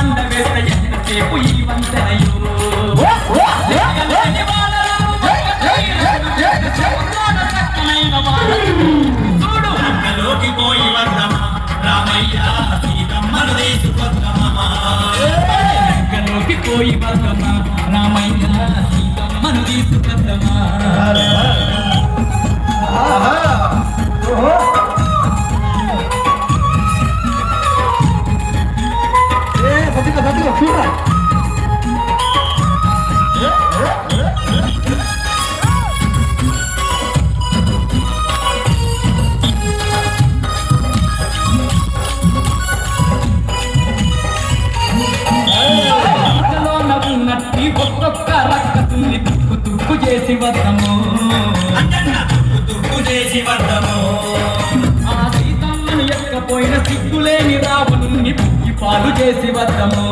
మండ వేస్తే ఎంతసేపు ఈ వంతెనయో చూడు అంతలోకి పోయి వద్దమా రామయ్య సీతమ్మను తీసుకొద్దమా అంతలోకి పోయి వద్దమా రామయ్య సీతమ్మను తీసుకొద్దమా ఒక్కొక్క రక్కతుల్ని తుక్కు తుక్కు చేసి వద్దము తుక్కు చేసి వద్దము ఆ సీతమ్మను ఎక్కపోయిన సిగ్గులేని రావణుని పుట్టి పాలు చేసి వద్దము